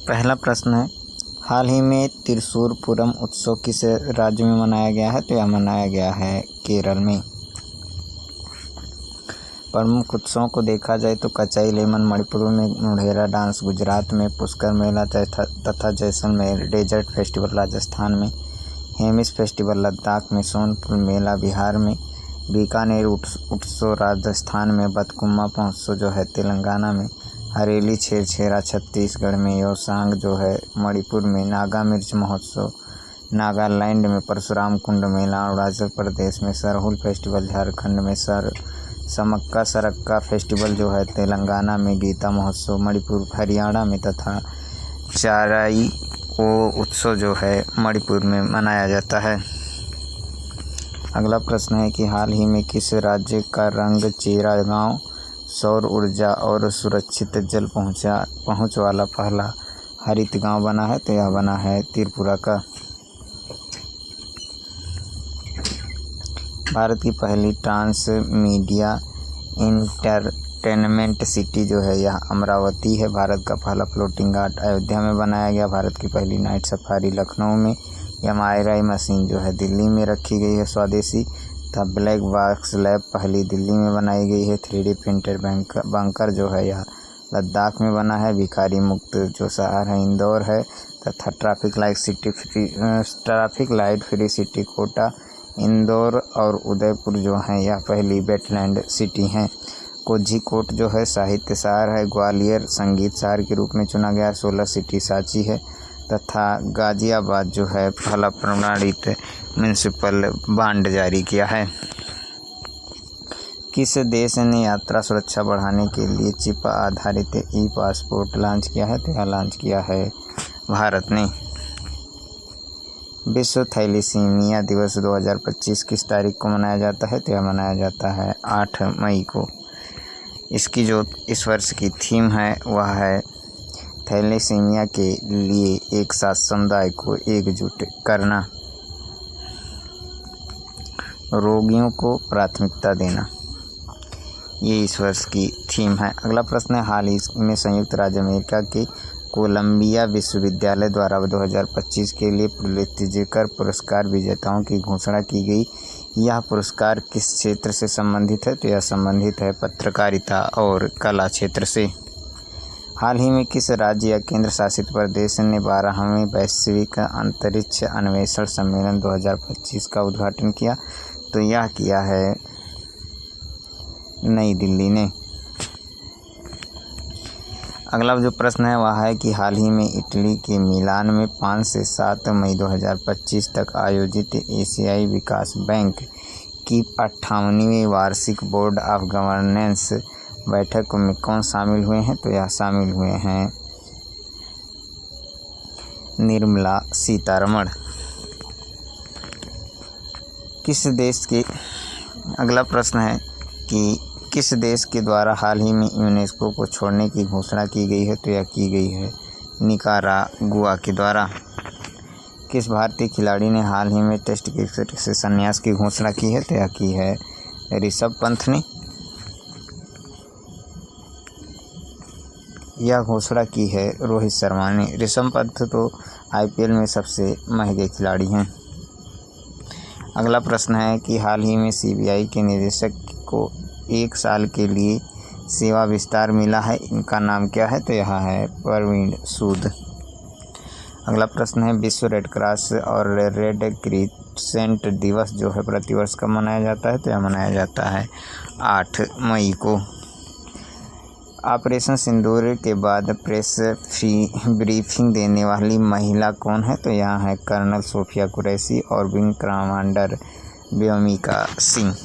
पहला प्रश्न है, हाल ही में त्रिशूर पूरम उत्सव किस राज्य में मनाया गया है? तो यह मनाया गया है केरल में। प्रमुख उत्सवों को देखा जाए तो कचाई लेमन मणिपुर में, मुढेरा डांस गुजरात में, पुष्कर मेला तथा जैसलमेर डेजर्ट फेस्टिवल राजस्थान में, हेमिस फेस्टिवल लद्दाख में, सोनपुर मेला बिहार में, बीकानेर उत्सव राजस्थान में, बतकुम्मा महोत्सव जो है तेलंगाना में, हरेली छेरछेरा छत्तीसगढ़ में, योसांग जो है मणिपुर में, नागा मिर्च महोत्सव नागालैंड में, परशुराम कुंड मेला अरुणाचल प्रदेश में, सरहुल फेस्टिवल झारखंड में, समक्का सरक्का फेस्टिवल जो है तेलंगाना में, गीता महोत्सव मणिपुर हरियाणा में तथा चाराई ओ उत्सव जो है मणिपुर में मनाया जाता है। अगला प्रश्न है कि हाल ही में किस राज्य का रंग चेरा गाँव सौर ऊर्जा और सुरक्षित जल पहुँच वाला पहला हरित गांव बना है? तो यह बना है त्रिपुरा का। भारत की पहली ट्रांस मीडिया इंटरटेनमेंट सिटी जो है यह अमरावती है। भारत का पहला फ्लोटिंग घाट अयोध्या में बनाया गया। भारत की पहली नाइट सफारी लखनऊ में। एमआरआई मशीन जो है दिल्ली में रखी गई है स्वदेशी। तब ब्लैक बॉक्स लैब पहली दिल्ली में बनाई गई है। 3D प्रिंटेड बंकर जो है यह लद्दाख में बना है। भिखारी मुक्त जो शहर है इंदौर है। तथा traffic light free city Kota Indore और उदयपुर जो हैं यह पहली वेटलैंड सिटी हैं। कोझिकोड जो है साहित्य शहर है। ग्वालियर संगीत शहर के रूप में चुना गया। 16 सिटी सांची है। तथा गाजियाबाद जो है पहला प्रमाणित म्यूनिसिपल बांड जारी किया है। किस देश ने यात्रा सुरक्षा बढ़ाने के लिए चिप आधारित ई पासपोर्ट लॉन्च किया है? तो यह लॉन्च किया है भारत ने। विश्व थैलेसीमिया दिवस 2025 किस तारीख को मनाया जाता है? तो यह मनाया जाता है 8 मई को। इसकी जो इस वर्ष की थीम है वह है थैलेसीमिया के लिए एक साथ समुदाय को एकजुट करना, रोगियों को प्राथमिकता देना, ये इस वर्ष की थीम है। अगला प्रश्न है, हाल ही में संयुक्त राज्य अमेरिका के कोलंबिया विश्वविद्यालय द्वारा 2025 के लिए पुलित्ज़र पुरस्कार विजेताओं की घोषणा की गई। यह पुरस्कार किस क्षेत्र से संबंधित है? तो यह संबंधित है पत्रकारिता और कला क्षेत्र से। हाल ही में किस राज्य या केंद्र शासित प्रदेश ने 12वें वैश्विक अंतरिक्ष अन्वेषण सम्मेलन 2025 का उद्घाटन किया? तो यह किया है नई दिल्ली ने। अगला जो प्रश्न है वह है कि हाल ही में इटली के मिलान में 5 से 7 मई 2025 तक आयोजित एशियाई विकास बैंक की 58वीं वार्षिक बोर्ड ऑफ गवर्नेंस बैठक में कौन शामिल हुए हैं? तो यह शामिल हुए हैं निर्मला सीतारमण। किस देश के अगला प्रश्न है कि किस देश के द्वारा हाल ही में यूनेस्को को छोड़ने की घोषणा की गई है? तो यह की गई है निकारागुआ के द्वारा। किस भारतीय खिलाड़ी ने हाल ही में टेस्ट क्रिकेट से संन्यास की घोषणा की है? तो यह की है ऋषभ पंत ने। यह घोषणा की है रोहित शर्मा ने। ऋषभ पंत तो आईपीएल में सबसे महंगे खिलाड़ी हैं। अगला प्रश्न है कि हाल ही में सीबीआई के निदेशक को 1 साल के लिए सेवा विस्तार मिला है। इनका नाम क्या है? तो यह है प्रवीण सूद। अगला प्रश्न है, विश्व रेड क्रॉस और रेड क्रिसेंट दिवस जो है प्रतिवर्ष कब मनाया जाता है? तो यह मनाया जाता है 8 मई को। ऑपरेशन सिंदूर के बाद प्रेस ब्रीफिंग देने वाली महिला कौन है? तो यह है कर्नल सोफिया कुरैशी और विंग कमांडर व्योमिका सिंह।